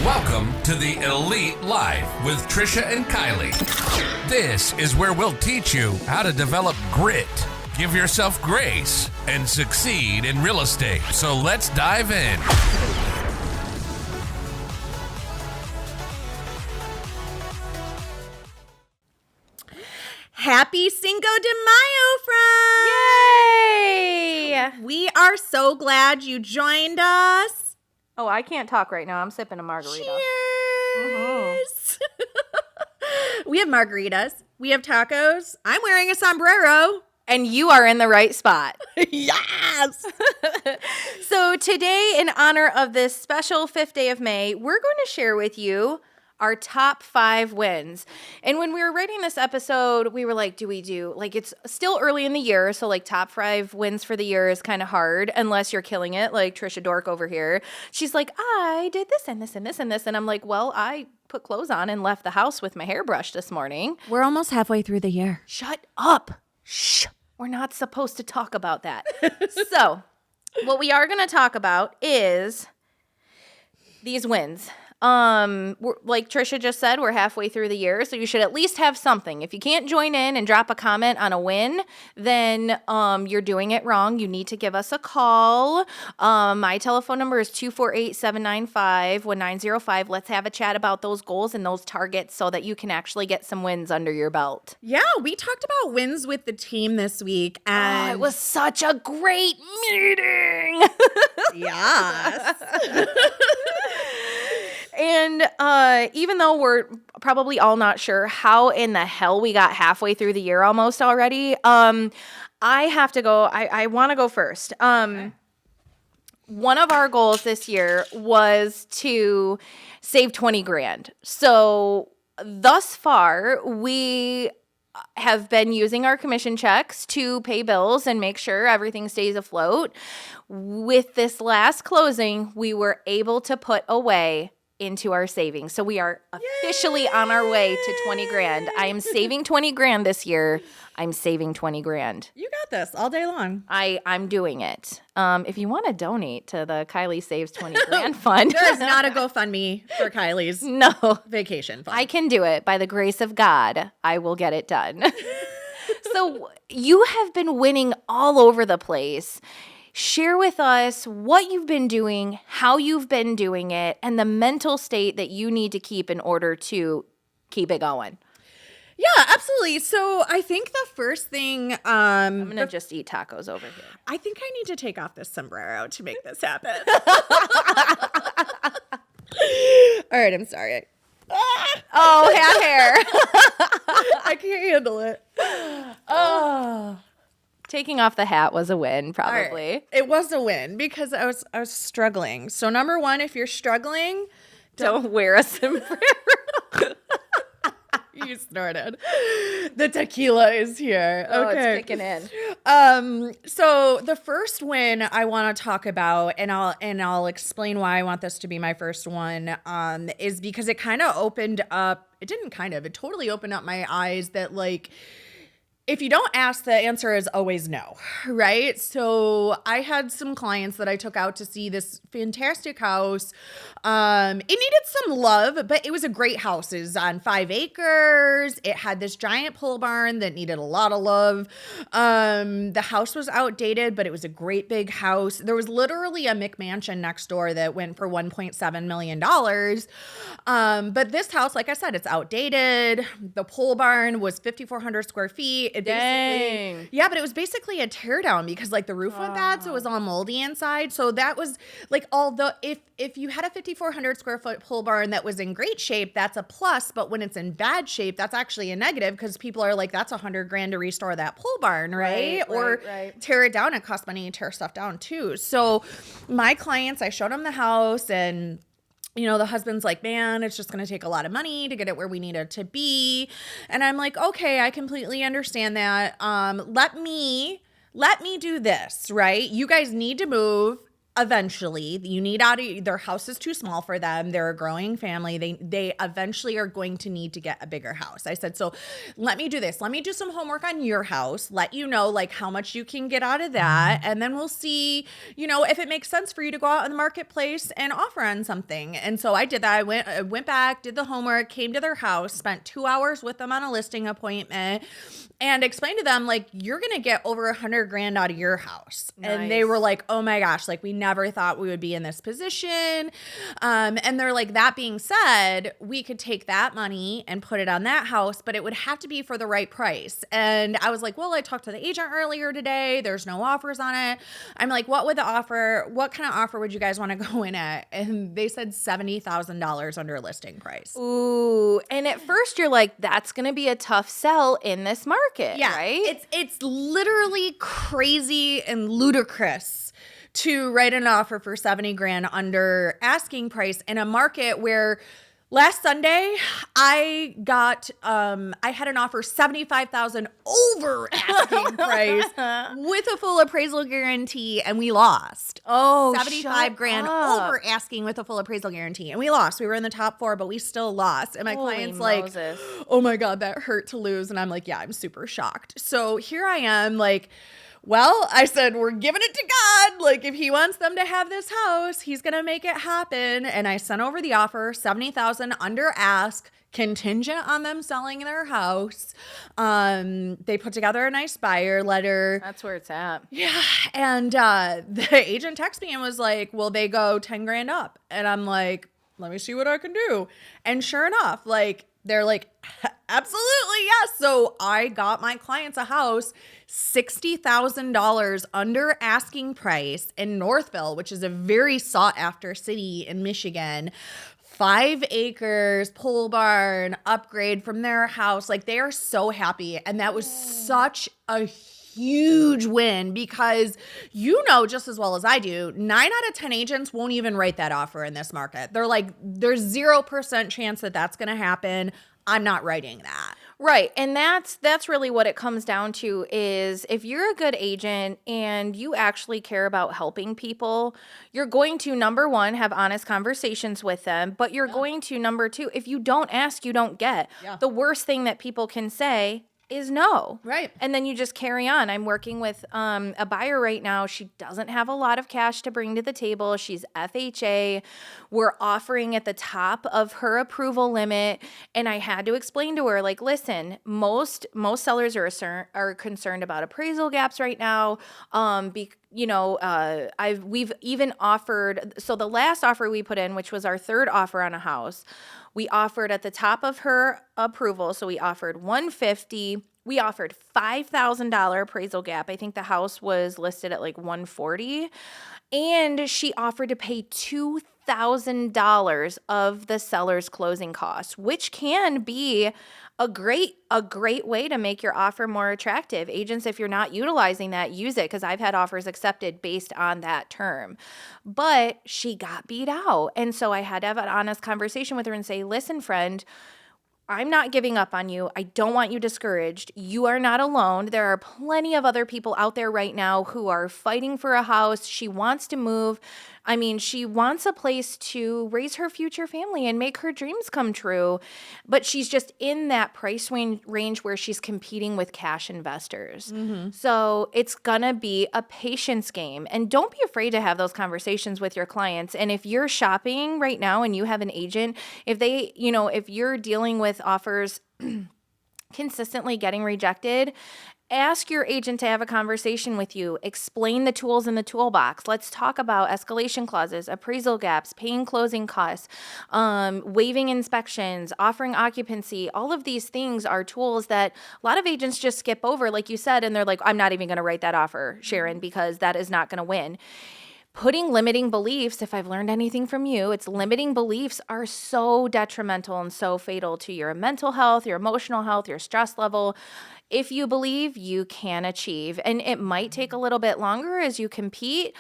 Welcome to the Elite Life with Trisha and Kylee. This is where we'll teach you how to develop grit, give yourself grace, and succeed in real estate. So let's dive in. Happy Cinco de Mayo, friends! Yay! We are so glad you joined us. Oh, I can't talk right now. I'm sipping a margarita. Cheers! We have margaritas. We have tacos. I'm wearing a sombrero. And you are in the right spot. Yes! So today, in honor of this special 5th day of May, we're going to share with you our top 5 wins. And when we were writing this episode, we were like, it's still early in the year, so like top 5 wins for the year is kind of hard unless you're killing it, like Trisha Dork over here. She's like, I did this and this and this and this. And I'm like, well, I put clothes on and left the house with my hairbrush this morning. We're almost halfway through the year. Shut up. Shh. We're not supposed to talk about that. So what we are going to talk about is these wins. Like Trisha just said, we're halfway through the year, so you should at least have something. If you can't join in and drop a comment on a win, then you're doing it wrong. You need to give us a call. My telephone number is 248-795-1905. Let's have a chat about those goals and those targets so that you can actually get some wins under your belt. Yeah, we talked about wins with the team this week, and it was such a great meeting. Yes. And even though we're probably all not sure how in the hell we got halfway through the year almost already, I have to go. I want to go first. One of our goals this year was to save 20 grand. So thus far, we have been using our commission checks to pay bills and make sure everything stays afloat. With this last closing, we were able to put away into our savings. So we are officially on our way to 20 grand. I am saving 20 grand this year. I'm saving 20 grand. You got this all day long. I'm doing it. If you want to donate to the Kylee Saves 20 Grand Fund. There is not a GoFundMe for Kylie's vacation fund. I can do it. By the grace of God, I will get it done. So you have been winning all over the place. Share with us what you've been doing, how you've been doing it, and the mental state that you need to keep in order to keep it going. Yeah, absolutely. So I think the first thing I'm going to just eat tacos over here. I think I need to take off this sombrero to make this happen. All right, I'm sorry. Oh, hat hair. I can't handle it. Oh. Taking off the hat was a win, probably. Right. It was a win because I was struggling. So number 1, if you're struggling, don't wear a sombrero. You snorted. The tequila is here. Oh, okay. It's kicking in. So the first win I want to talk about, and I'll explain why I want this to be my first one, is because it kind of opened up. It totally opened up my eyes that, like, if you don't ask, the answer is always no, right? So I had some clients that I took out to see this fantastic house. It needed some love, but it was a great house. It was on 5 acres. It had this giant pole barn that needed a lot of love. The house was outdated, but it was a great big house. There was literally a McMansion next door that went for $1.7 million. But this house, like I said, it's outdated. The pole barn was 5,400 square feet. Dang. Yeah, but it was basically a tear down because like the roof went bad, so it was all moldy inside. So that was like, although if you had a 5,400 square foot pole barn that was in great shape, that's a plus. But when it's in bad shape, that's actually a negative because people are like, that's $100 grand to restore that pole barn, right? Or tear it down. It costs money to tear stuff down too. So my clients, I showed them the house, and you know, the husband's like, man, it's just going to take a lot of money to get it where we need it to be. And I'm like, okay, I completely understand that. Let me do this, right? You guys need to move. eventually, you need out of their house is too small for them. They're a growing family. They eventually are going to need to get a bigger house. I said, so let me do this. Let me do some homework on your house, let you know like how much you can get out of that. And then we'll see, if it makes sense for you to go out in the marketplace and offer on something. And so I did that. I went back, did the homework, came to their house, spent 2 hours with them on a listing appointment, and explained to them, like, you're going to get over $100,000 out of your house. Nice. And they were like, oh my gosh, like, we never thought we would be in this position. And they're like, that being said, we could take that money and put it on that house, but it would have to be for the right price. And I was like, well, I talked to the agent earlier today. There's no offers on it. I'm like, what kind of offer would you guys want to go in at? And they said $70,000 under listing price. Ooh. And at first you're like, that's going to be a tough sell in this market. Yeah, right? It's literally crazy and ludicrous to write an offer for $70,000 under asking price in a market where last Sunday I had an offer $75,000 over asking price with a full appraisal guarantee, and we lost. Oh, $75,000 over asking with a full appraisal guarantee, and we lost. We were in the top 4, but we still lost. And my client's like, "Oh my God, that hurt to lose." And I'm like, "Yeah, I'm super shocked." So here I am, like, well, I said, we're giving it to God. Like, if he wants them to have this house, he's going to make it happen. And I sent over the offer, $70,000 under ask, contingent on them selling their house. They put together a nice buyer letter. That's where it's at. Yeah. And the agent texted me and was like, will they go $10,000 up? And I'm like, let me see what I can do. And sure enough, like, they're like, absolutely, yes. So I got my clients a house, $60,000 under asking price in Northville, which is a very sought after city in Michigan. 5 acres, pole barn, upgrade from their house. Like, they are so happy. And that was such a huge win because just as well as I do, 9 out of 10 agents won't even write that offer in this market. They're like, there's 0% chance that that's going to happen. I'm not writing that. Right. And that's really what it comes down to is if you're a good agent and you actually care about helping people, you're going to, number one, have honest conversations with them, but you're going to, number two, if you don't ask, you don't get. Yeah. The worst thing that people can say is no. Right. And then you just carry on. I'm working with a buyer right now. She doesn't have a lot of cash to bring to the table. She's FHA. We're offering at the top of her approval limit. And I had to explain to her, like, listen, most sellers are concerned about appraisal gaps right now. We've even offered, so the last offer we put in, which was our third offer on a house, we offered at the top of her approval. So we offered $150,000. We offered $5,000 appraisal gap. I think the house was listed at like $140,000, and she offered to pay $2,000 of the seller's closing costs, which can be a great way to make your offer more attractive. Agents, if you're not utilizing that, use it, because I've had offers accepted based on that term. But she got beat out. And so I had to have an honest conversation with her and say, listen, friend, I'm not giving up on you. I don't want you discouraged. You are not alone. There are plenty of other people out there right now who are fighting for a house. She wants to move. I mean, she wants a place to raise her future family and make her dreams come true. But she's just in that price range where she's competing with cash investors. Mm-hmm. So it's going to be a patience game. And don't be afraid to have those conversations with your clients. And if you're shopping right now and you have an agent, if you're dealing with offers consistently getting rejected, ask your agent to have a conversation with you. Explain the tools in the toolbox. Let's talk about escalation clauses, appraisal gaps, paying closing costs, waiving inspections, offering occupancy. All of these things are tools that a lot of agents just skip over, like you said, and they're like, I'm not even going to write that offer, Sharon, because that is not going to win. Putting limiting beliefs, if I've learned anything from you, it's limiting beliefs are so detrimental and so fatal to your mental health, your emotional health, your stress level. if you believe, you can achieve. And it might take a little bit longer as you compete,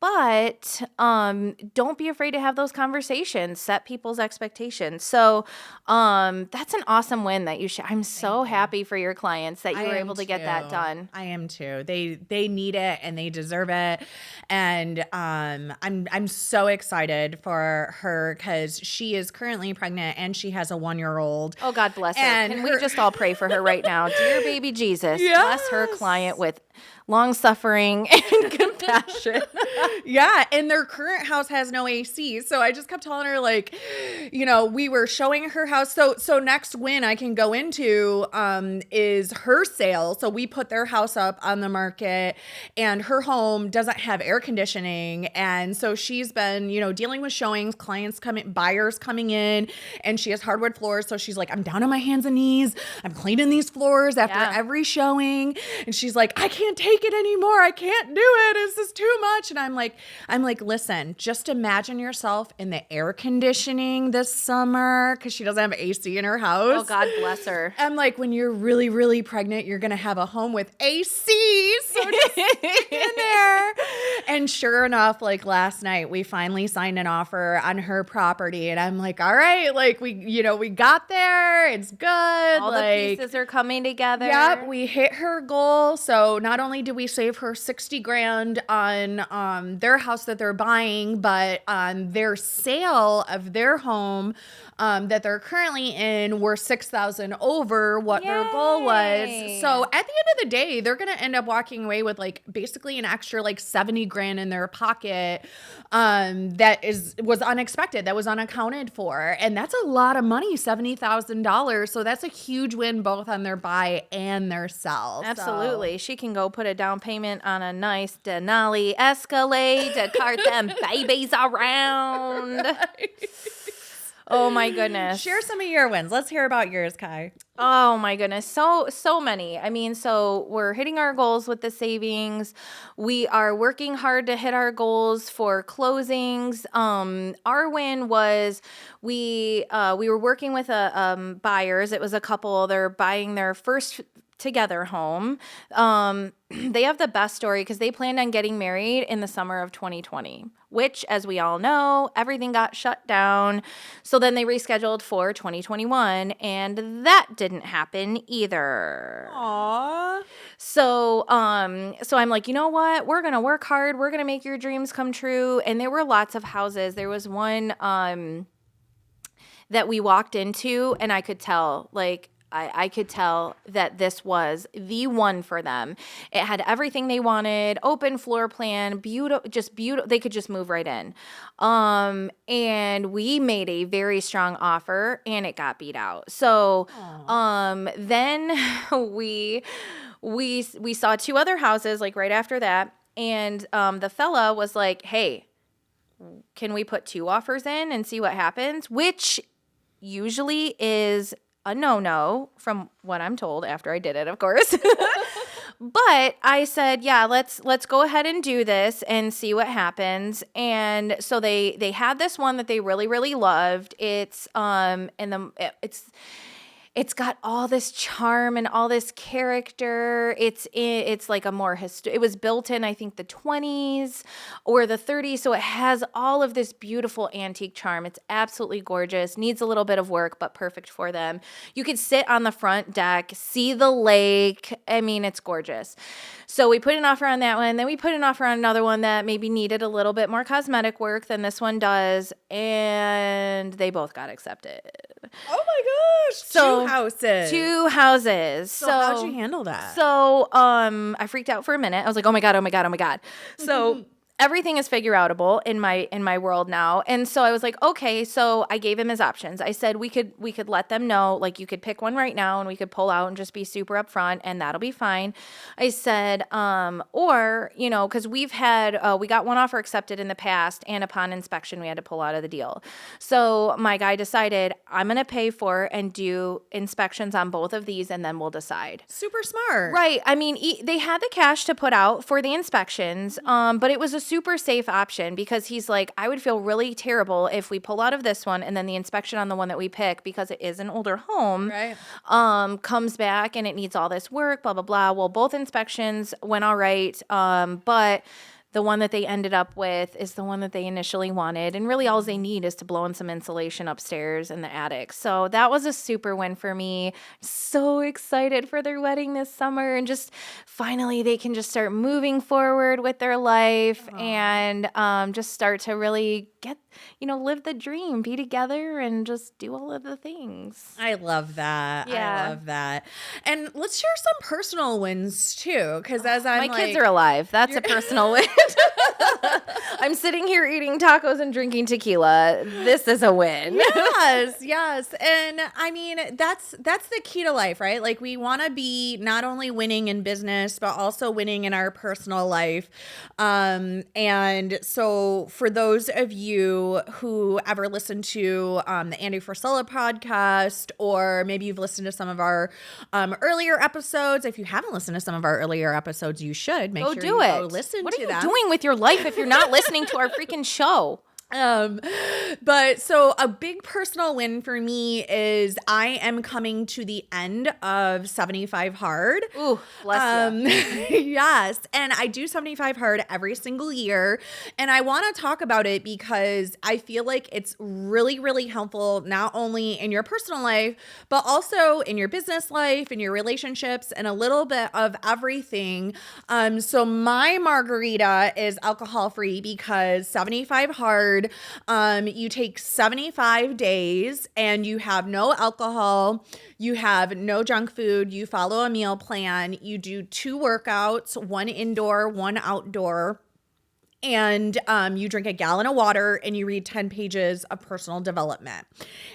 but don't be afraid to have those conversations, set people's expectations. So that's an awesome win that you I'm so happy for your clients that you were able to get that done. I am too. They need it and they deserve it. And I'm so excited for her because she is currently pregnant and she has a 1-year-old. Oh, God bless her. And Can we just all pray for her right now? Dear baby Jesus, bless her client with long suffering and compassion. Yeah, and their current house has no AC. So I just kept telling her, like, we were showing her house. So next win I can go into is her sale. So we put their house up on the market and her home doesn't have air conditioning. And so she's been, dealing with showings, buyers coming in, and she has hardwood floors. So she's like, I'm down on my hands and knees. I'm cleaning these floors after every showing. And she's like, I can't take it anymore. I can't do it. This is too much. And I'm like, listen, just imagine yourself in the air conditioning this summer because she doesn't have AC in her house. Oh, God bless her. I'm like, when you're really, really pregnant, you're going to have a home with AC. So just stick in there. And sure enough, like last night, we finally signed an offer on her property. And I'm like, all right, like we got there. It's good. All the pieces are coming together. Yep. We hit her goal. So not only did we save her $60,000 on their house that they're buying, but on their sale of their home that they're currently in, we're $6,000 over what their goal was. So at the end of the day, they're gonna end up walking away with like basically an extra like $70,000 in their pocket that was unexpected, that was unaccounted for, and that's a lot of money, $70,000. So that's a huge win both on their buy and their sell. Absolutely. She can go put a down payment on a nice Denali Escalade to cart them babies around. Oh my goodness. Share some of your wins. Let's hear about yours, Kai. Oh my goodness. So many. I mean, so we're hitting our goals with the savings. We are working hard to hit our goals for closings. Our win was we were working with buyers. It was a couple. They're buying their first together home. They have the best story because they planned on getting married in the summer of 2020, which, as we all know, everything got shut down. So then they rescheduled for 2021, and that didn't happen either. Aww. So I'm like, you know what? We're gonna work hard. We're gonna make your dreams come true. And there were lots of houses. There was one that we walked into, and I could tell, like, I could tell that this was the one for them. It had everything they wanted, open floor plan, beautiful, just beautiful. They could just move right in. And we made a very strong offer and it got beat out. So, then we saw 2 other houses like right after that. And, the fella was like, hey, can we put 2 offers in and see what happens? Which usually is a no-no from what I'm told after I did it, of course. But I said, yeah, let's go ahead and do this and see what happens. And so they had this one that they really, really loved. It's got all this charm and all this character. It's like a more it was built in, I think, the 20s or the 30s. So it has all of this beautiful antique charm. It's absolutely gorgeous. Needs a little bit of work, but perfect for them. You could sit on the front deck, see the lake. I mean, it's gorgeous. So we put an offer on that one. Then we put an offer on another one that maybe needed a little bit more cosmetic work than this one does. And they both got accepted. Oh my gosh. So 2 houses. So how'd you handle that? So I freaked out for a minute. I was like, oh my God. So everything is figure outable in my world now. And so I was like, okay, so I gave him his options. I said we could let them know, like, you could pick one right now and we could pull out and just be super upfront and that'll be fine. I said, or, because we got one offer accepted in the past and upon inspection we had to pull out of the deal. So my guy decided, I'm going to pay for and do inspections on both of these and then we'll decide. Super smart. Right. I mean, they had the cash to put out for the inspections, but it was a super safe option because he's like, I would feel really terrible if we pull out of this one and then the inspection on the one that we pick, because it is an older home, Right. comes back and it needs all this work, blah, blah, blah. Well, both inspections went all right, but the one that they ended up with is the one that they initially wanted. And really all they need is to blow in some insulation upstairs in the attic. So that was a super win for me. So excited for their wedding this summer. And just finally they can just start moving forward with their life and just start to really get, live the dream, be together and just do all of the things. I love that. Yeah. I love that. And let's share some personal wins too. Because as I'm My kids are alive. That's a personal win. I'm sitting here eating tacos and drinking tequila. This is a win. Yes. And I mean, that's the key to life, right? Like we want to be not only winning in business, but also winning in our personal life. And so for those of you who ever listen to the Andy Frisella podcast, or maybe you've listened to some of our earlier episodes. If you haven't listened to some of our earlier episodes, you should make sure do you it. go listen What to are you them. doing with your life if you're not listening to our freaking show? But so a big personal win for me is I am coming to the end of 75 Hard. Ooh, bless you. Yes. And I do 75 Hard every single year. And I want to talk about it because I feel like it's really, really helpful, not only in your personal life, but also in your business life, in your relationships, and a little bit of everything. So my margarita is alcohol free because 75 Hard, you take 75 days and you have no alcohol, you have no junk food, you follow a meal plan, you do 2 workouts, 1 indoor, 1 outdoor. And you drink a gallon of water and you read 10 pages of personal development.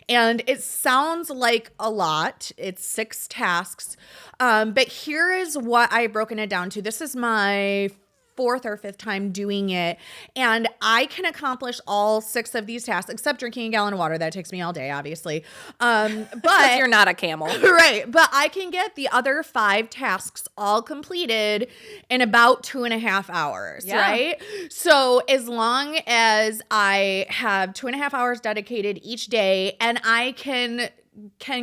And it sounds like a lot. It's 6 tasks. But here is what I've broken it down to. This is my 4th or 5th time doing it. And I can accomplish all 6 of these tasks, except drinking a gallon of water. That takes me all day, obviously. But You're not a camel. Right. But I can get the other 5 tasks all completed in about 2.5 hours. Yeah. Right. So as long as I have 2.5 hours dedicated each day, and I can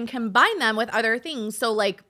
combine them with other things. So like,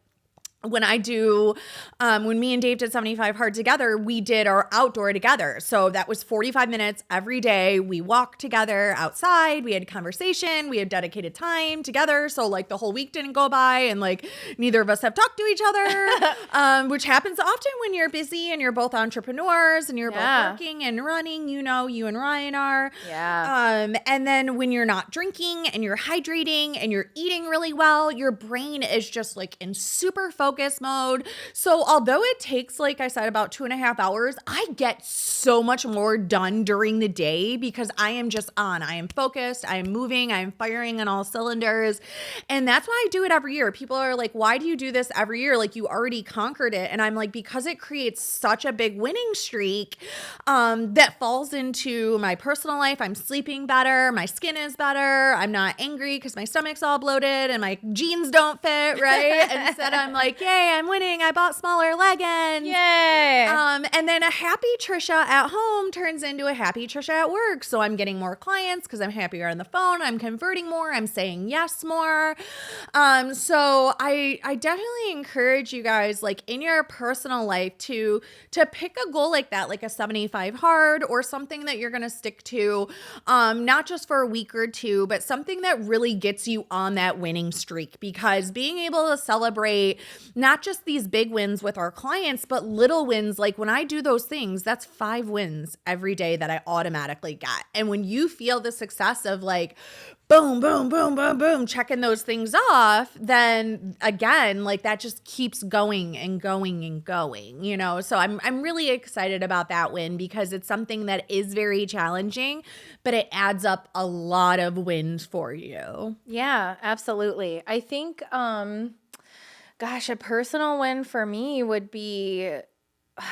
when I do, when me and Dave did 75 Hard together, we did our outdoor together. So that was 45 minutes every day. We walked together outside. We had conversation. We had dedicated time together. So like the whole week didn't go by and like neither of us have talked to each other, which happens often when you're busy and you're both entrepreneurs and you're both working and running, you and Ryan are. Yeah. And then when you're not drinking and you're hydrating and you're eating really well, your brain is just like in super focus mode. So although it takes, like I said, about 2.5 hours, I get so much more done during the day because I am just on. I am focused. I am moving. I am firing on all cylinders. And that's why I do it every year. People are like, why do you do this every year? Like you already conquered it. And I'm like, because it creates such a big winning streak that falls into my personal life. I'm sleeping better. My skin is better. I'm not angry because my stomach's all bloated and my jeans don't fit, right? And instead I'm like, yay, I'm winning. I bought smaller leggings. Yay. And then a happy Trisha at home turns into a happy Trisha at work. So I'm getting more clients because I'm happier on the phone. I'm converting more. I'm saying yes more. So I definitely encourage you guys, like in your personal life, to pick a goal like that, like a 75 Hard or something that you're going to stick to, not just for a week or 2, but something that really gets you on that winning streak, because being able to celebrate not just these big wins with our clients, but little wins. Like when I do those things, that's 5 wins every day that I automatically get. And when you feel the success of like, boom, boom, boom, boom, boom, checking those things off, then again, like that just keeps going and going and going, So I'm really excited about that win because it's something that is very challenging, but it adds up a lot of wins for you. Yeah, absolutely. I think, gosh, a personal win for me would be,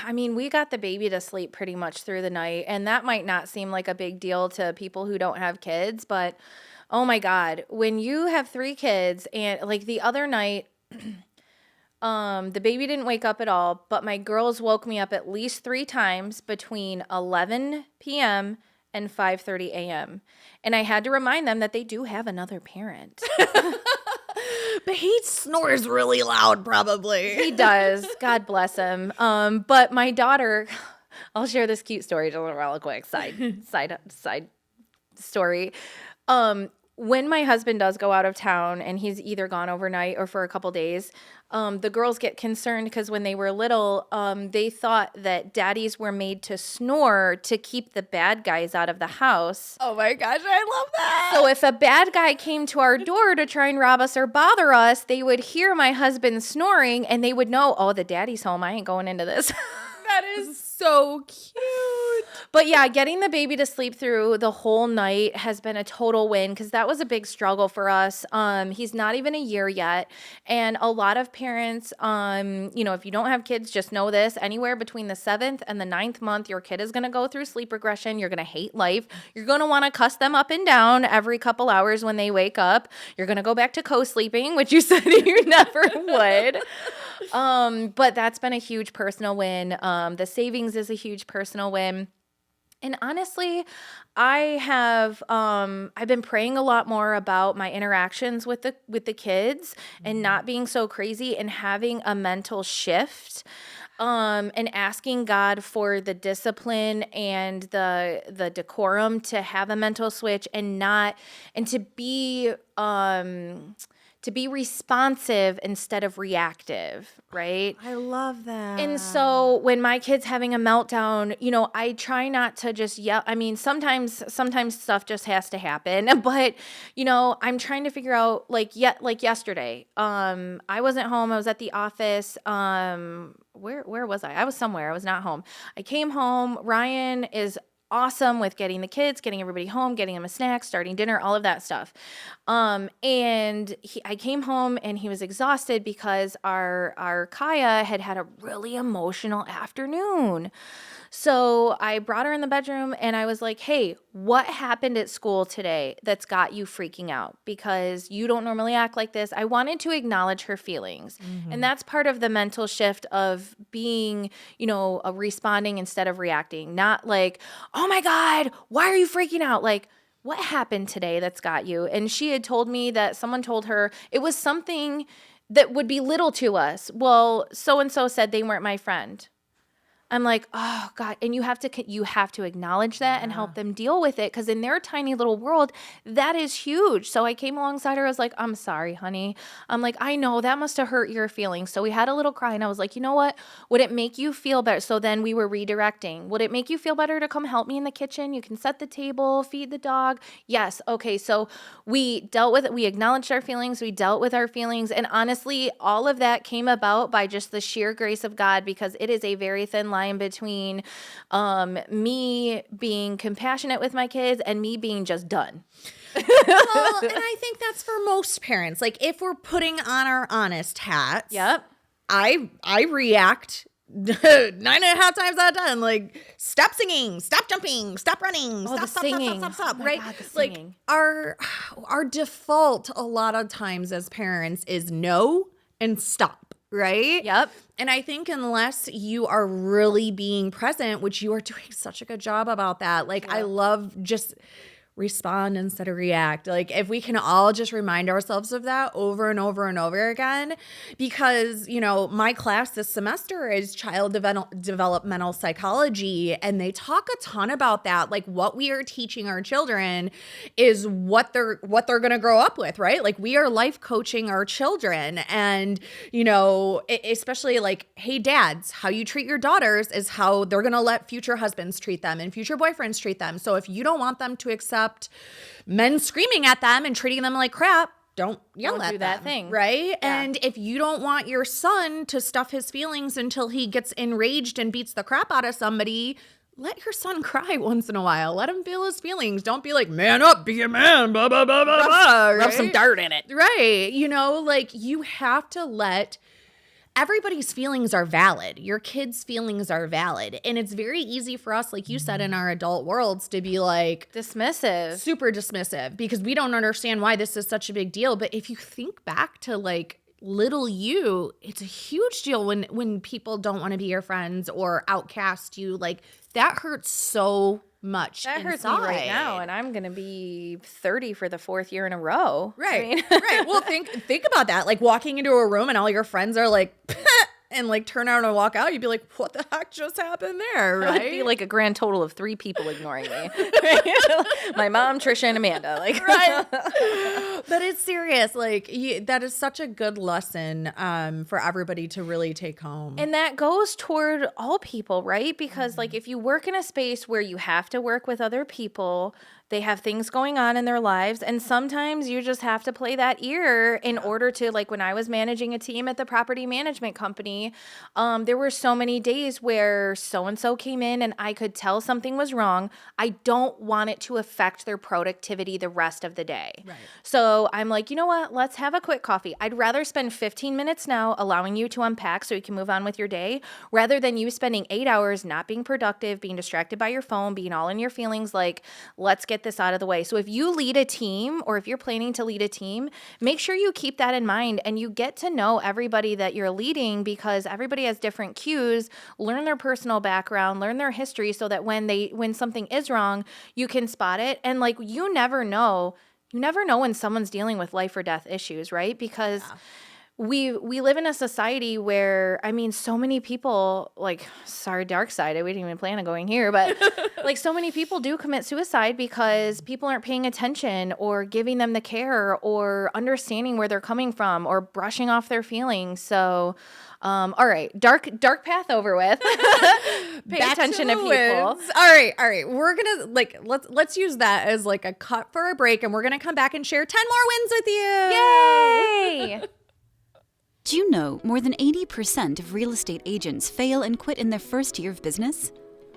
we got the baby to sleep pretty much through the night, and that might not seem like a big deal to people who don't have kids, but oh my God, when you have 3 kids and like the other night, The baby didn't wake up at all, but my girls woke me up at least 3 times between 11 p.m. and 5:30 a.m. And I had to remind them that they do have another parent. But he snores really loud, probably. He does. God bless him. But my daughter, I'll share this cute story just real quick. Side story. When my husband does go out of town and he's either gone overnight or for a couple days, the girls get concerned because when they were little, they thought that daddies were made to snore to keep the bad guys out of the house. Oh my gosh, I love that. So if a bad guy came to our door to try and rob us or bother us, they would hear my husband snoring and they would know, oh, the daddy's home. I ain't going into this. That is so cute. But yeah, getting the baby to sleep through the whole night has been a total win because that was a big struggle for us. He's not even a year yet. And a lot of parents, if you don't have kids, just know this. Anywhere between the 7th and the 9th month, your kid is going to go through sleep regression. You're going to hate life. You're going to want to cuss them up and down every couple hours when they wake up. You're going to go back to co-sleeping, which you said you never would. But that's been a huge personal win. The savings is a huge personal win. And honestly, I've been praying a lot more about my interactions with the kids and not being so crazy and having a mental shift. And asking God for the discipline and the decorum to have a mental switch and to be responsive instead of reactive, right? I love that. And so when my kid's having a meltdown, I try not to just yell. I mean, sometimes stuff just has to happen, but I'm trying to figure out like yesterday, I wasn't home. I was at the office. Where was I? I was somewhere. I was not home. I came home. Ryan is awesome with getting the kids, getting everybody home, getting them a snack, starting dinner, all of that stuff. And I came home and he was exhausted because our Kaya had a really emotional afternoon. So I brought her in the bedroom and I was like, hey, what happened at school today that's got you freaking out? Because you don't normally act like this. I wanted to acknowledge her feelings. Mm-hmm. And that's part of the mental shift of being, responding instead of reacting. Not like, oh my God, why are you freaking out? Like, what happened today that's got you? And she had told me that someone told her it was something that would be little to us. Well, so-and-so said they weren't my friend. I'm like, oh God. And you have to acknowledge that and help them deal with it. Cause in their tiny little world, that is huge. So I came alongside her. I was like, I'm sorry, honey. I'm like, I know that must've hurt your feelings. So we had a little cry and I was like, you know what? Would it make you feel better? So then we were redirecting. Would it make you feel better to come help me in the kitchen? You can set the table, feed the dog. Yes. Okay. So we dealt with it. We acknowledged our feelings. We dealt with our feelings. And honestly, all of that came about by just the sheer grace of God, because it is a very thin line between me being compassionate with my kids and me being just done. Well, and I think that's for most parents. Like if we're putting on our honest hats, yep, I react 9.5 times out of 10, like stop singing, stop jumping, stop running, stop, right? God, like our default a lot of times as parents is no and stop. Right? Yep. And I think unless you are really being present, which you are doing such a good job about that. Like, I love just respond instead of react. Like if we can all just remind ourselves of that over and over and over again, because, my class this semester is child developmental psychology, and they talk a ton about that. Like what we are teaching our children is what they're going to grow up with, right? Like we are life coaching our children, and, especially like, hey dads, how you treat your daughters is how they're going to let future husbands treat them and future boyfriends treat them. So if you don't want them to accept men screaming at them and treating them like crap, don't yell at them, that thing. Right? Yeah. And if you don't want your son to stuff his feelings until he gets enraged and beats the crap out of somebody, let your son cry once in a while. Let him feel his feelings. Don't be like, man up, be a man, blah, blah, blah, blah, blah. Rub some dirt in it. Right. Like you have to let everybody's feelings are valid. Your kids' feelings are valid. And it's very easy for us, like you said, in our adult worlds to be like dismissive, super dismissive, because we don't understand why this is such a big deal. But if you think back to like little you, it's a huge deal when people don't want to be your friends or outcast you. Like, that hurts so much. That hurts me right now, and I'm gonna be 30 for the 4th year in a row. Right. Right. Well, think about that. Like, walking into a room and all your friends are like, and like turn around and walk out, you'd be like, what the heck just happened there, right? It would be like a grand total of 3 people ignoring me. My mom, Trisha, and Amanda. Like, right. But it's serious. Like, that is such a good lesson for everybody to really take home. And that goes toward all people, right? Because like if you work in a space where you have to work with other people, they have things going on in their lives, and sometimes you just have to play that ear in order to, like when I was managing a team at the property management company, there were so many days where so-and-so came in and I could tell something was wrong. I don't want it to affect their productivity the rest of the day. Right. So I'm like, you know what? Let's have a quick coffee. I'd rather spend 15 minutes now allowing you to unpack so you can move on with your day rather than you spending 8 hours not being productive, being distracted by your phone, being all in your feelings. Like, let's get this out of the way. So if you lead a team or if you're planning to lead a team, make sure you keep that in mind and you get to know everybody that you're leading because everybody has different cues. Learn their personal background, learn their history so that when something is wrong, you can spot it. And like, you never know when someone's dealing with life or death issues, right? Because we live in a society where, I mean, so many people, like, sorry, dark side, we didn't even plan on going here, but like so many people do commit suicide because people aren't paying attention or giving them the care or understanding where they're coming from or brushing off their feelings. So, all right, dark path over with. Pay attention to people. All right. We're gonna let's use that as like a cut for a break, and we're gonna come back and share 10 more wins with you. Yay! Do you know more than 80% of real estate agents fail and quit in their first year of business?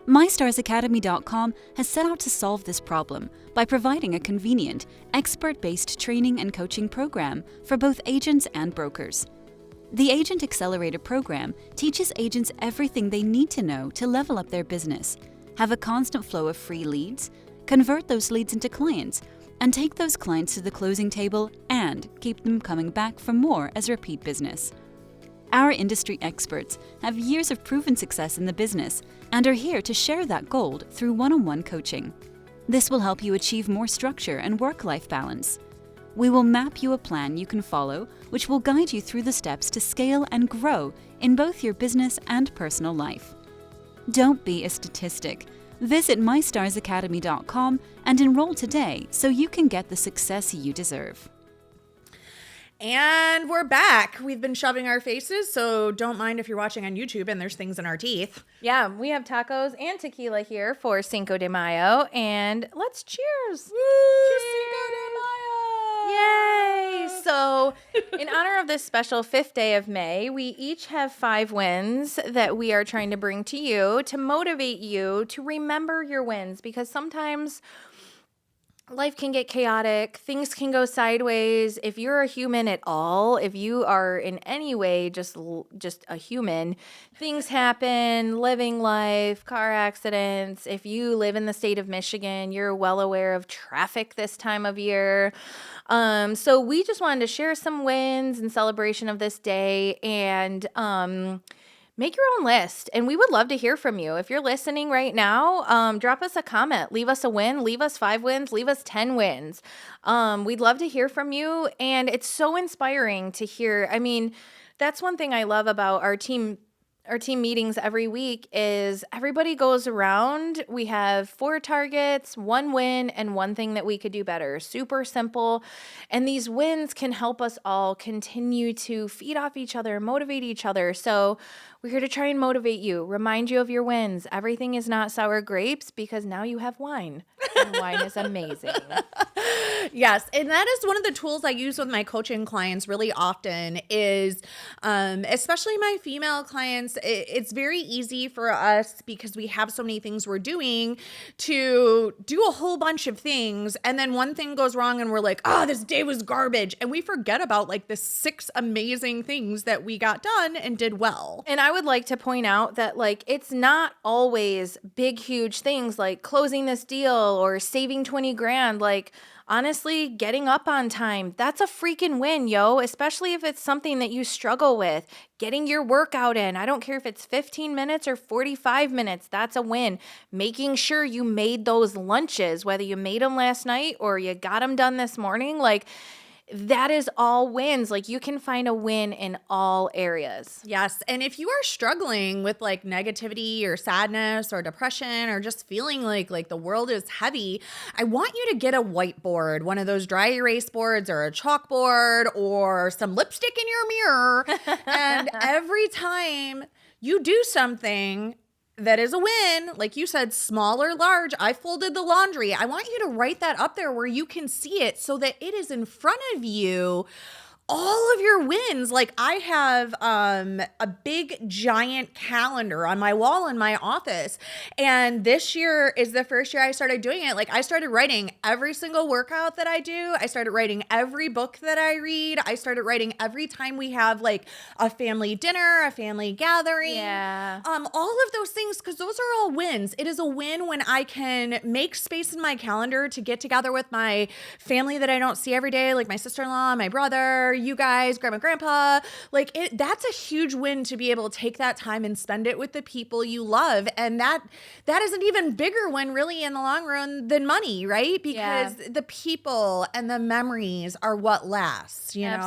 MyStarsAcademy.com has set out to solve this problem by providing a convenient, expert-based training and coaching program for both agents and brokers. The Agent Accelerator program teaches agents everything they need to know to level up their business, have a constant flow of free leads, convert those leads into clients, and take those clients to the closing table and keep them coming back for more as repeat business. Our industry experts have years of proven success in the business and are here to share that gold through one-on-one coaching. This will help you achieve more structure and work-life balance. We will map you a plan you can follow, which will guide you through the steps to scale and grow in both your business and personal life. Don't be a statistic. Visit MyStarsAcademy.com and enroll today so you can get the success you deserve. And we're back. We've been shoving our faces, so don't mind if you're watching on YouTube and there's things in our teeth. Yeah, we have tacos and tequila here for Cinco de Mayo, and let's cheers. Woo! Cinco de Mayo! Yay! So, in honor of this special 5th day of May, we each have 5 wins that we are trying to bring to you to motivate you to remember your wins, because sometimes life can get chaotic, things can go sideways. If you're a human at all, if you are in any way just a human, things happen, living life, car accidents. If you live in the state of Michigan, you're well aware of traffic this time of year. So we just wanted to share some wins in celebration of this day and make your own list, and we would love to hear from you. If you're listening right now, drop us a comment, leave us a win, leave us 5 wins, leave us 10 wins. We'd love to hear from you, and it's so inspiring to hear. I mean, that's one thing I love about our team meetings every week is everybody goes around. We have 4 targets, 1 win, and 1 thing that we could do better. Super simple. And these wins can help us all continue to feed off each other, motivate each other. So we're here to try and motivate you, remind you of your wins. Everything is not sour grapes because now you have wine. And wine is amazing. Yes. And that is one of the tools I use with my coaching clients really often is, especially my female clients, it's very easy for us because we have so many things we're doing to do a whole bunch of things. And then one thing goes wrong and we're like, oh, this day was garbage. And we forget about like the 6 amazing things that we got done and did well. And I would like to point out that like, it's not always big, huge things like closing this deal or saving 20 grand. Like, honestly, getting up on time, that's a freaking win, yo, especially if it's something that you struggle with. Getting your workout in, I don't care if it's 15 minutes or 45 minutes, that's a win. Making sure you made those lunches, whether you made them last night or you got them done this morning, like, that is all wins. Like, you can find a win in all areas. Yes. And if you are struggling with like negativity or sadness or depression or just feeling like the world is heavy, I want you to get a whiteboard, one of those dry erase boards or a chalkboard or some lipstick in your mirror. And every time you do something that is a win, like you said, small or large, I folded the laundry. I want you to write that up there where you can see it so that it is in front of you. All of your wins. Like, I have a big giant calendar on my wall in my office. And this year is the first year I started doing it. Like, I started writing every single workout that I do. I started writing every book that I read. I started writing every time we have like a family dinner, a family gathering. Yeah. All of those things, because those are all wins. It is a win when I can make space in my calendar to get together with my family that I don't see every day, like my sister-in-law, my brother, you guys, grandma, grandpa. Like, that's a huge win to be able to take that time and spend it with the people you love. And that is an even bigger win really in the long run than money, right? Because the people and the memories are what lasts, you know?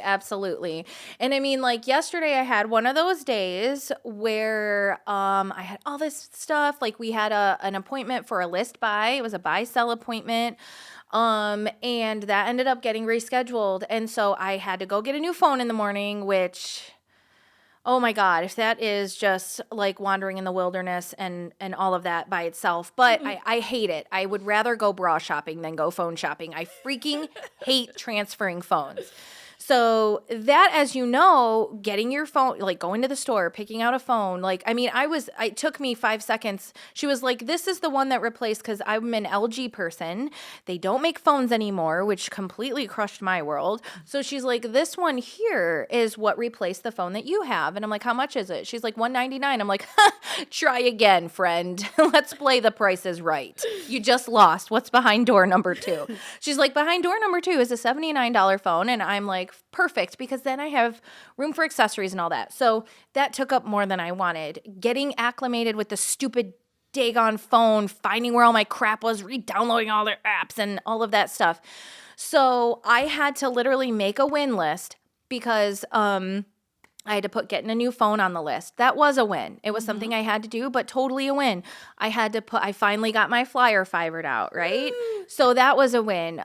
Absolutely. And I mean, like, yesterday I had one of those days where I had all this stuff. Like, we had an appointment for a list buy. It was a buy-sell appointment. And that ended up getting rescheduled. And so I had to go get a new phone in the morning, which, oh my God, if that is just like wandering in the wilderness and all of that by itself. But I hate it. I would rather go bra shopping than go phone shopping. I freaking hate transferring phones. So that, as you know, getting your phone, like going to the store, picking out a phone, like, I mean, it took me 5 seconds. She was like, this is the one that replaced, because I'm an LG person. They don't make phones anymore, which completely crushed my world. So she's like, this one here is what replaced the phone that you have. And I'm like, how much is it? She's like, $199. I'm like, try again, friend. Let's play the Price is Right. You just lost. What's behind door number 2? She's like, behind door number 2 is a $79 phone. And I'm like, perfect, because then I have room for accessories and all that. So that took up more than I wanted. Getting acclimated with the stupid daggone phone, finding where all my crap was, re-downloading all their apps and all of that stuff. So I had to literally make a win list because I had to put getting a new phone on the list. That was a win. It was something I had to do, but totally a win. I finally got my flyer fibered out, right? So that was a win.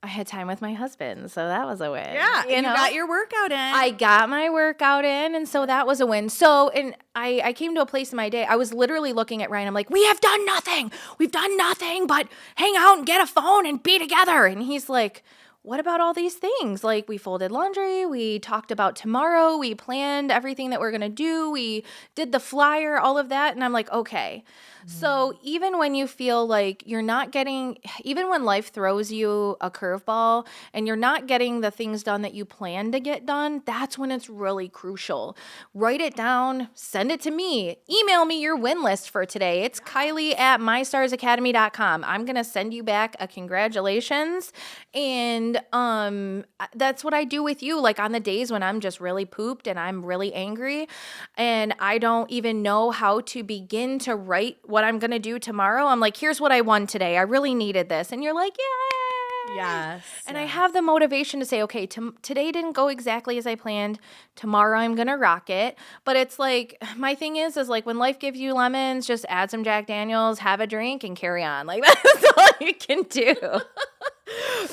I had time with my husband, so that was a win. Yeah, you got your workout in. I got my workout in, and so that was a win. So, and I came to a place in my day, I was literally looking at Ryan, I'm like, we have done nothing. We've done nothing but hang out and get a phone and be together. And he's like, what about all these things? Like, we folded laundry, we talked about tomorrow, we planned everything that we're going to do, we did the flyer, all of that. And I'm like, okay. So even when you feel like you're not getting, even when life throws you a curveball and you're not getting the things done that you plan to get done, that's when it's really crucial. Write it down, send it to me, email me your win list for today. It's Kylie@mystarsacademy.com. I'm going to send you back a congratulations. And that's what I do with you. Like, on the days when I'm just really pooped and I'm really angry and I don't even know how to begin to write what I'm going to do tomorrow, I'm like, here's what I won today. I really needed this. And you're like, yay. Yes. And I have the motivation to say, okay, today didn't go exactly as I planned. Tomorrow I'm going to rock it. But it's like, my thing is like, when life gives you lemons, just add some Jack Daniels, have a drink, and carry on. Like, that's all you can do.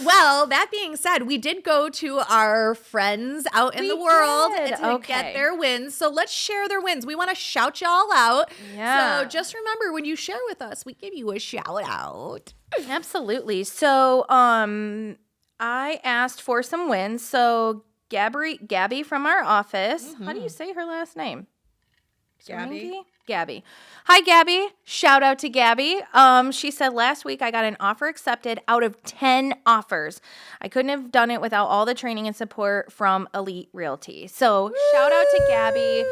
Well, that being said, we did go to our friends out in the world to get their wins. So let's share their wins. We want to shout y'all out. Yeah. So just remember, when you share with us, we give you a shout out. Absolutely. So I asked for some wins. So Gabby from our office. How do you say her last name? Gabby. Hi, Gabby. Shout out to Gabby. She said, last week I got an offer accepted out of 10 offers. I couldn't have done it without all the training and support from Elite Realty. So shout out to Gabby.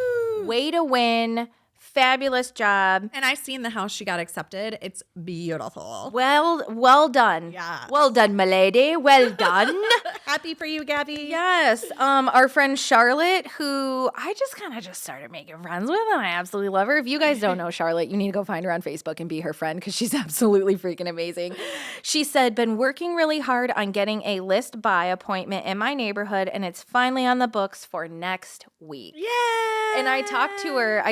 Way to win. Fabulous job. And I seen the house she got accepted. It's beautiful. Well done. Yeah. Well done, my lady. Well done. Happy for you, Gabby. Yes. Our friend Charlotte, who I just kind of started making friends with, and I absolutely love her. If you guys don't know Charlotte, you need to go find her on Facebook and be her friend because she's absolutely freaking amazing. She said, been working really hard on getting a list buy appointment in my neighborhood, and it's finally on the books for next week. Yeah. And I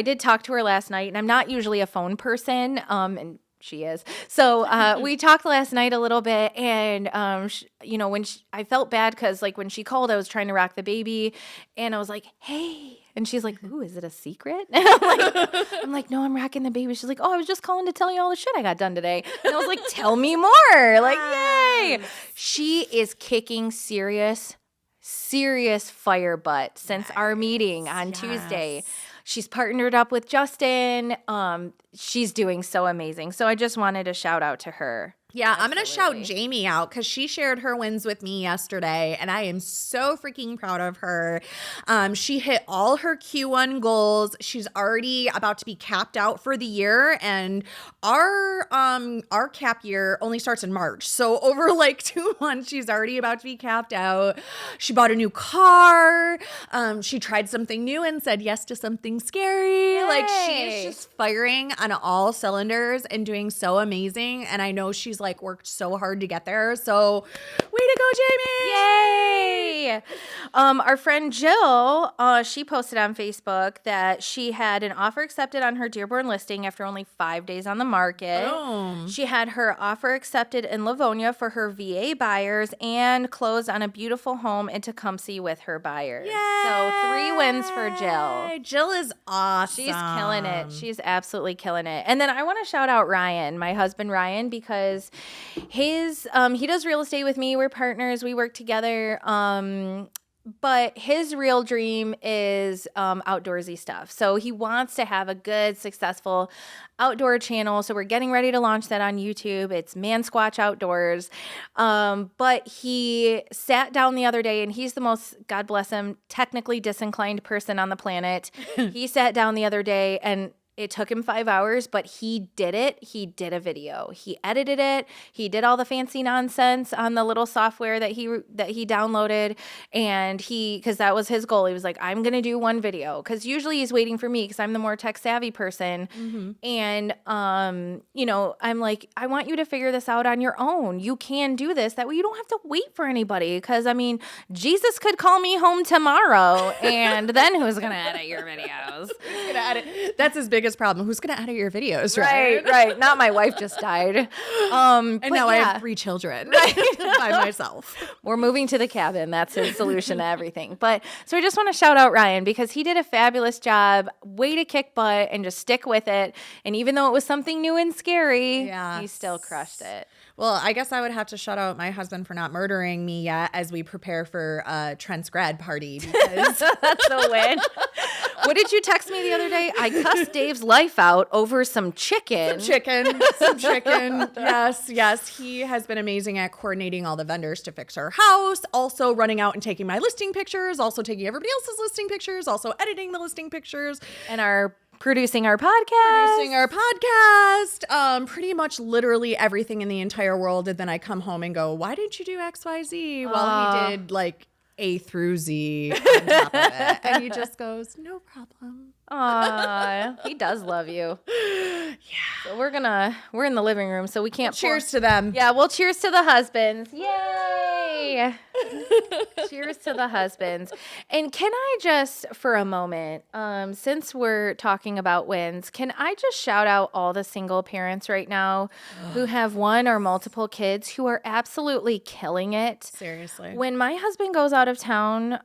did talk to her last night, and I'm not usually a phone person, and she is. So we talked last night a little bit, and I felt bad because like when she called, I was trying to rock the baby, and I was like, hey. And she's like, ooh, is it a secret? And I'm like, no, I'm rocking the baby. She's like, oh, I was just calling to tell you all the shit I got done today. And I was like, tell me more. Like, yay. She is kicking serious fire butt since our meeting on Tuesday. She's partnered up with Justin. She's doing so amazing. So I just wanted to shout out to her. Yeah, I'm going to shout Jamie out because she shared her wins with me yesterday, and I am so freaking proud of her. She hit all her Q1 goals. She's already about to be capped out for the year, and our cap year only starts in March. So over like 2 months, she's already about to be capped out. She bought a new car. She tried something new and said yes to something scary. Yay. Like she is just firing on all cylinders and doing so amazing. And I know she's like worked so hard to get there. So way to go, Jamie. Yay. Our friend Jill, she posted on Facebook that she had an offer accepted on her Dearborn listing after only 5 days on the market. Boom. She had her offer accepted in Livonia for her VA buyers and closed on a beautiful home in Tecumseh with her buyers. Yay. So 3 wins for Jill. Jill is awesome. She's killing it. She's absolutely killing it. And then I want to shout out Ryan, my husband Ryan, because his he does real estate with me. We're partners. We work together. But his real dream is outdoorsy stuff. So he wants to have a good, successful outdoor channel. So we're getting ready to launch that on YouTube. It's Man Squatch Outdoors. But he sat down the other day, and he's the most, God bless him, technically disinclined person on the planet. He sat down the other day, and it took him 5 hours, but he did it. He did a video. He edited it. He did all the fancy nonsense on the little software that he downloaded. And because that was his goal. He was like, I'm going to do one video. Because usually he's waiting for me because I'm the more tech savvy person. Mm-hmm. And, I'm like, I want you to figure this out on your own. You can do this. That way you don't have to wait for anybody. Because, Jesus could call me home tomorrow. And then who's going to edit your videos? Who's gonna edit? That's his biggest problem. Who's going to edit your videos, right? Right. Not my wife just died. And now I have 3 children by myself. We're moving to the cabin. That's his solution to everything. But so I just want to shout out Ryan because he did a fabulous job. Way to kick butt and just stick with it. And even though it was something new and scary, he still crushed it. Well, I guess I would have to shout out my husband for not murdering me yet as we prepare for Trent's grad party. Because that's a win. What did you text me the other day? I cussed Dave's life out over some chicken. Some chicken. Yes. He has been amazing at coordinating all the vendors to fix our house, also running out and taking my listing pictures, also taking everybody else's listing pictures, also editing the listing pictures. And producing our podcast. Pretty much literally everything in the entire world. And then I come home and go, why didn't you do XYZ? Well, he did like A through Z on top of it. And he just goes, no problem. Aw, he does love you. Yeah. So we're in the living room, so we can't. Cheers to them. Yeah, well, cheers to the husbands. Yay. Cheers to the husbands. And can I just, for a moment, since we're talking about wins, can I just shout out all the single parents right now who have one or multiple kids who are absolutely killing it? Seriously. When my husband goes out of town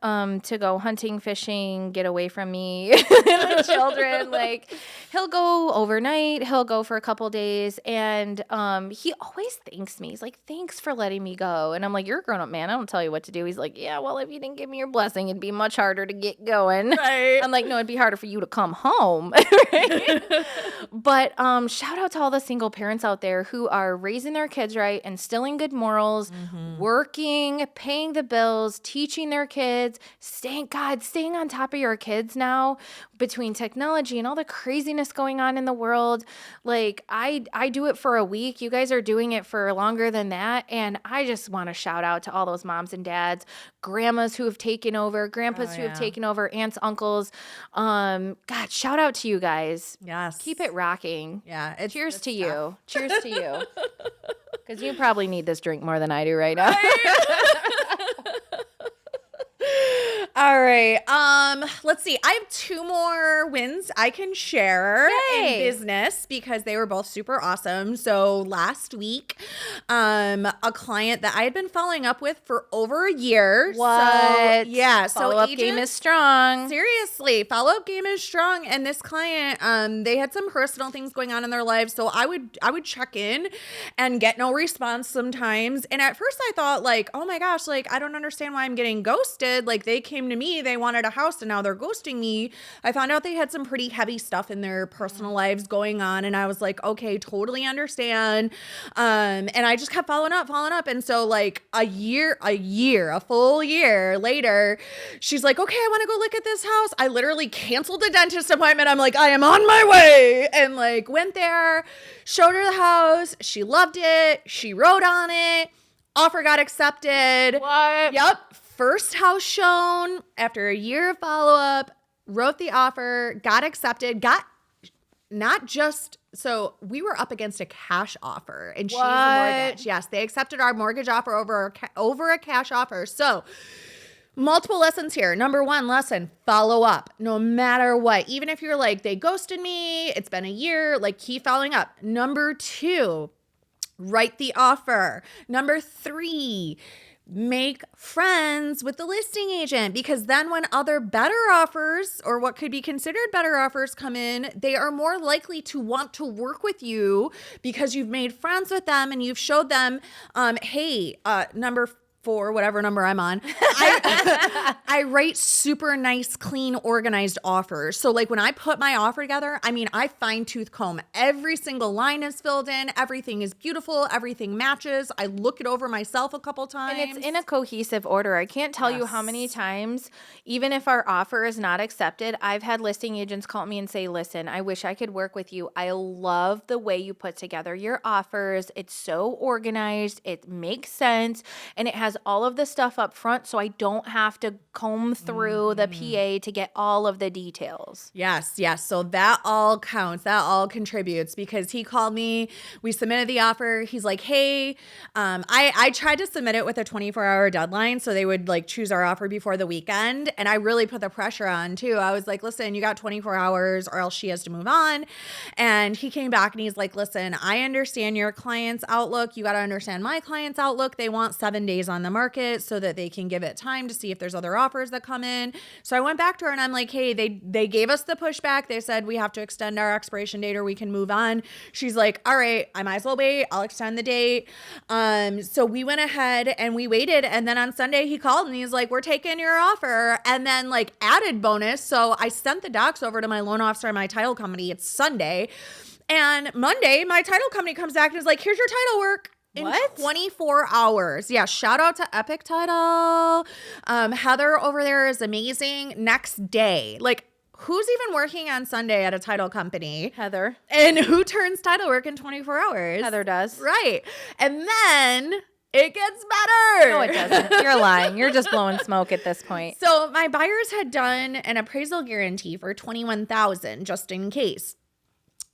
to go hunting, fishing, get away from me, the children, like he'll go overnight, he'll go for a couple days, and he always thanks me. He's like, thanks for letting me go. And I'm like, you're a grown-up man, I don't tell you what to do. He's like, yeah, well, if you didn't give me your blessing, it'd be much harder to get going. Right. I'm like, no, it'd be harder for you to come home. Right? But shout out to all the single parents out there who are raising their kids right, instilling good morals, working, paying the bills, teaching their kids, staying on top of your kids now. between technology and all the craziness going on in the world, like I do it for a week. You guys are doing it for longer than that. And I just want to shout out to all those moms and dads, grandmas who have taken over, grandpas who have taken over, aunts, uncles. God, shout out to you guys. Yes. Keep it rocking. Yeah. Cheers to you. Cheers to you. Because you probably need this drink more than I do right now. All right. Let's see. I have 2 more wins I can share in business because they were both super awesome. So last week, a client that I had been following up with for over a year. What? So, yeah. Follow-up game is strong. Seriously, follow-up game is strong. And this client, they had some personal things going on in their lives. So I would check in and get no response sometimes. And at first I thought like, oh my gosh, like I don't understand why I'm getting ghosted. Like they came to me, they wanted a house and now they're ghosting me. I found out they had some pretty heavy stuff in their personal lives going on. And I was like, okay, totally understand. And I just kept following up. And so like a full year later, she's like, okay, I want to go look at this house. I literally canceled a dentist appointment. I'm like, I am on my way. And like went there, showed her the house. She loved it. She wrote on it. Offer got accepted. What? Yep. First house shown after a year of follow-up, wrote the offer, got accepted, so we were up against a cash offer and she's a mortgage. Yes, they accepted our mortgage offer over a cash offer. So multiple lessons here. Number 1 lesson, follow up no matter what. Even if you're like, they ghosted me, it's been a year, like keep following up. Number 2, write the offer. Number 3, make friends with the listing agent because then when other better offers or what could be considered better offers come in, they are more likely to want to work with you because you've made friends with them and you've showed them, hey, number 4, whatever number I'm on, I write super nice, clean, organized offers. So like when I put my offer together, I mean, I fine tooth comb. Every single line is filled in. Everything is beautiful. Everything matches. I look it over myself a couple times. And it's in a cohesive order. I can't tell you how many times, even if our offer is not accepted, I've had listing agents call me and say, listen, I wish I could work with you. I love the way you put together your offers. It's so organized. It makes sense. And it has all of the stuff up front so I don't have to comb through the PA to get all of the details. Yes. So that all counts. That all contributes because he called me. We submitted the offer. He's like, hey, I tried to submit it with a 24-hour deadline so they would like choose our offer before the weekend. And I really put the pressure on too. I was like, listen, you got 24 hours or else she has to move on. And he came back and he's like, listen, I understand your client's outlook. You got to understand my client's outlook. They want 7 days on the market so that they can give it time to see if there's other offers that come in. So I went back to her and I'm like, hey, they gave us the pushback. They said we have to extend our expiration date or we can move on. She's like, all right, I might as well wait. I'll extend the date. So we went ahead and we waited. And then on Sunday he called and he's like, we're taking your offer. And then like added bonus. So I sent the docs over to my loan officer and my title company. It's Sunday. And Monday, my title company comes back and is like, here's your title work. In 24 hours. Yeah, shout out to Epic Title. Heather over there is amazing. Next day, like who's even working on Sunday at a title company? Heather. And who turns title work in 24 hours? Heather does. Right. And then it gets better. No, it doesn't. You're lying. You're just blowing smoke at this point. So my buyers had done an appraisal guarantee for $21,000 just in case.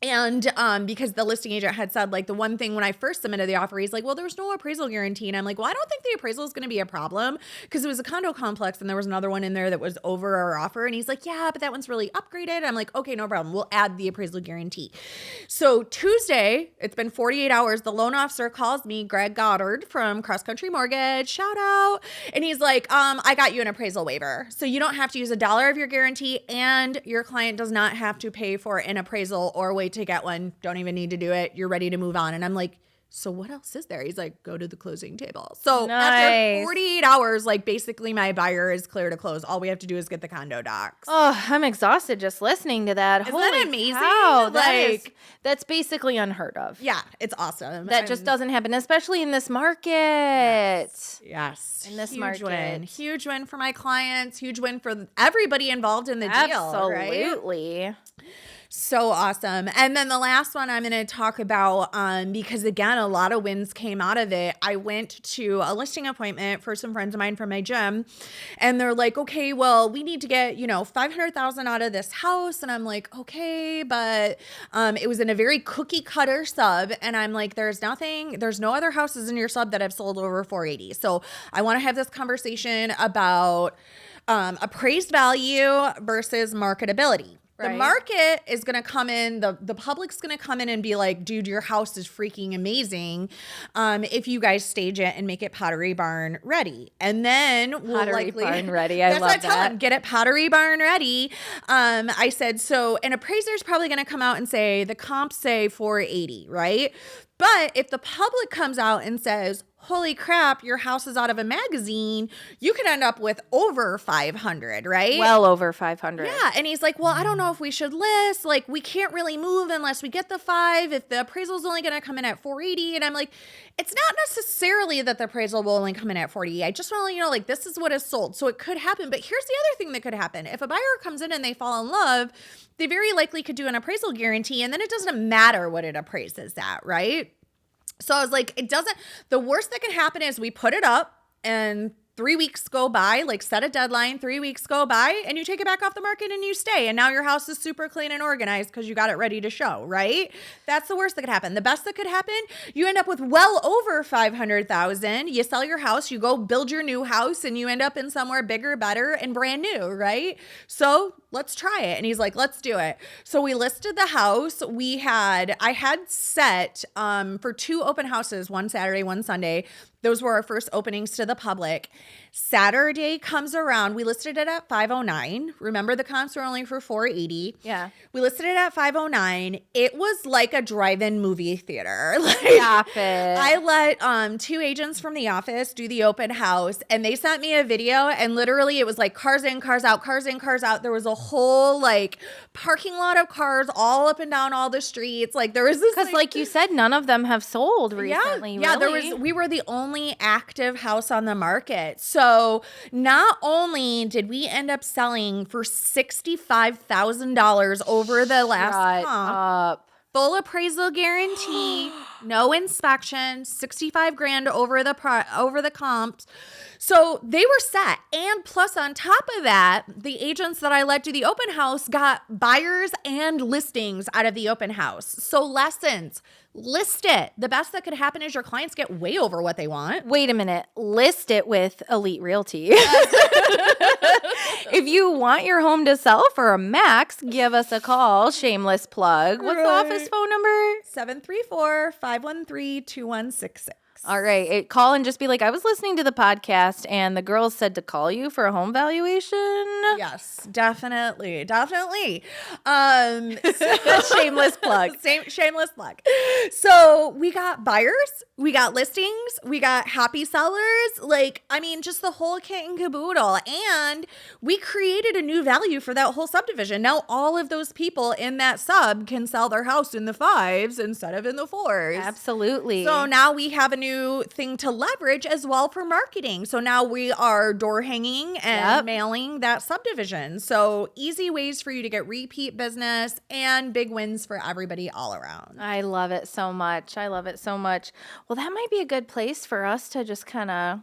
And because the listing agent had said, like, the one thing when I first submitted the offer, he's like, well, there's no appraisal guarantee. And I'm like, well, I don't think the appraisal is going to be a problem because it was a condo complex and there was another one in there that was over our offer. And he's like, yeah, but that one's really upgraded. I'm like, okay, no problem. We'll add the appraisal guarantee. So Tuesday, it's been 48 hours. The loan officer calls me, Greg Goddard from Cross Country Mortgage, shout out. And he's like, I got you an appraisal waiver. So you don't have to use $1 of your guarantee and your client does not have to pay for an appraisal or wait to get one. Don't even need to do it. You're ready to move on. And I'm like, so what else is there? He's like, go to the closing table. So Nice. after 48 hours, like basically my buyer is clear to close. All we have to do is get the condo docs. Oh, I'm exhausted just listening to that. Isn't Holy that amazing? cow, Like- that's basically unheard of. Yeah, it's awesome. That just doesn't happen, especially in this market. Yes. In this huge market. win. Huge win for my clients. Huge win for everybody involved in the deal. Right? Absolutely. So awesome. And then the last one I'm going to talk about, because again, a lot of wins came out of it. I went to a listing appointment for some friends of mine from my gym, and they're like, okay, well, we need to get, $500,000 out of this house. And I'm like, okay, but it was in a very cookie cutter sub. And I'm like, there's no other houses in your sub that have sold over 480. So I want to have this conversation about appraised value versus marketability. The Right. market is going to come in, the public's going to come in and be like, dude, your house is freaking amazing if you guys stage it and make it Pottery Barn ready. And then we'll Pottery likely... Barn ready. I That's love what I tell that. them, get it Pottery Barn ready. I said, so an appraiser's probably going to come out and say, the comps say 480, right? But if the public comes out and says, holy crap, your house is out of a magazine, you could end up with over 500, right? Well over 500. Yeah. And he's like, well, I don't know if we should list. Like, we can't really move unless we get the 5. If the appraisal is only going to come in at 480. And I'm like, it's not necessarily that the appraisal will only come in at 40. I just want to let you know, like, this is what is sold. So it could happen. But here's the other thing that could happen. If a buyer comes in and they fall in love, they very likely could do an appraisal guarantee. And then it doesn't matter what it appraises at, right? So I was like, the worst that can happen is we put it up and 3 weeks go by, like set a deadline, 3 weeks go by, and you take it back off the market and you stay. And now your house is super clean and organized because you got it ready to show, right? That's the worst that could happen. The best that could happen, you end up with well over 500,000. You sell your house, you go build your new house, and you end up in somewhere bigger, better, and brand new, right? So let's try it. And he's like, let's do it. So we listed the house. I had set for 2 open houses, one Saturday, one Sunday. Those were our first openings to the public. Saturday comes around. We listed it at 509. Remember, the comps were only for 480. Yeah. We listed it at 509. It was like a drive-in movie theater. Stop it. I let 2 agents from the office do the open house, and they sent me a video, and literally it was like cars in, cars out, cars in, cars out. There was a whole like parking lot of cars all up and down all the streets. Like there was this Because like you said, none of them have sold recently. Yeah, really. we were the only active house on the market. So not only did we end up selling for $65,000 over the last comp, up. full appraisal guarantee, no inspection, 65 grand over the comps. So they were set. And plus on top of that, the agents that I let do the open house got buyers and listings out of the open house. So lessons, list it. The best that could happen is your clients get way over what they want. Wait a minute. List it with Elite Realty. If you want your home to sell for a max, give us a call. Shameless plug. What's the office phone number? 734-513-2166. All right. Call and just be like, I was listening to the podcast and the girls said to call you for a home valuation. Yes, definitely. Shameless plug. Shameless plug. So we got buyers, we got listings, we got happy sellers, just the whole kit and caboodle. And we created a new value for that whole subdivision. Now all of those people in that sub can sell their house in the 5s instead of in the 4s. Absolutely. So now we have a new thing to leverage as well for marketing. So now we are door hanging and mailing that subdivision. So easy ways for you to get repeat business and big wins for everybody all around. I love it so much. Well, that might be a good place for us to just kind of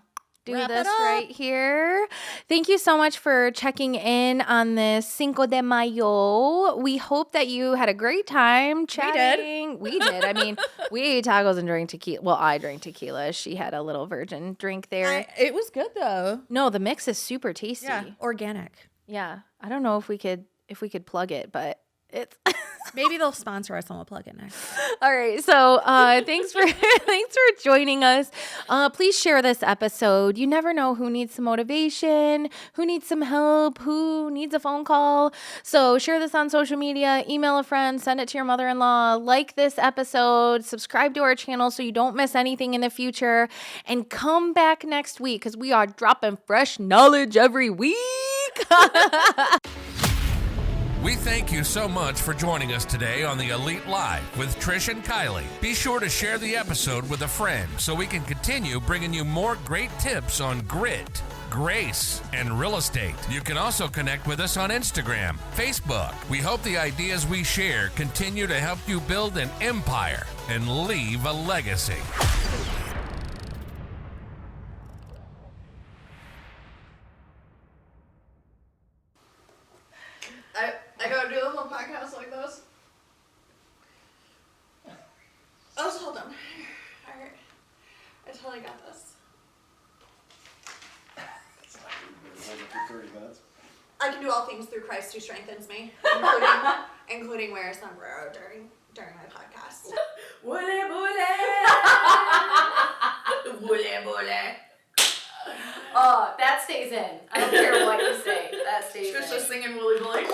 do Wrap it this up. right here. Thank you so much for checking in on this Cinco de Mayo. We hope that you had a great time chatting. We did. I mean, we ate tacos and drank tequila. Well, I drank tequila. She had a little virgin drink there. It was good though. No, the mix is super tasty. Yeah, organic. Yeah. I don't know if we could plug it, but it's Maybe they'll sponsor us and we'll plug it next. All right. So thanks for joining us. Please share this episode. You never know who needs some motivation, who needs some help, who needs a phone call. So share this on social media, email a friend, send it to your mother-in-law, like this episode, subscribe to our channel so you don't miss anything in the future, and come back next week because we are dropping fresh knowledge every week. We thank you so much for joining us today on the Elite Live with Trish and Kylee. Be sure to share the episode with a friend so we can continue bringing you more great tips on grit, grace, and real estate. You can also connect with us on Instagram, Facebook. We hope the ideas we share continue to help you build an empire and leave a legacy. I gotta do the whole podcast like this. Oh, just hold on. Alright. I totally got this. I can do all things through Christ who strengthens me, including wear a sombrero during my podcast. Wooly booly. Oh, that stays in. I don't care what you say. That stays in. Trisha's singing Wooly Bully.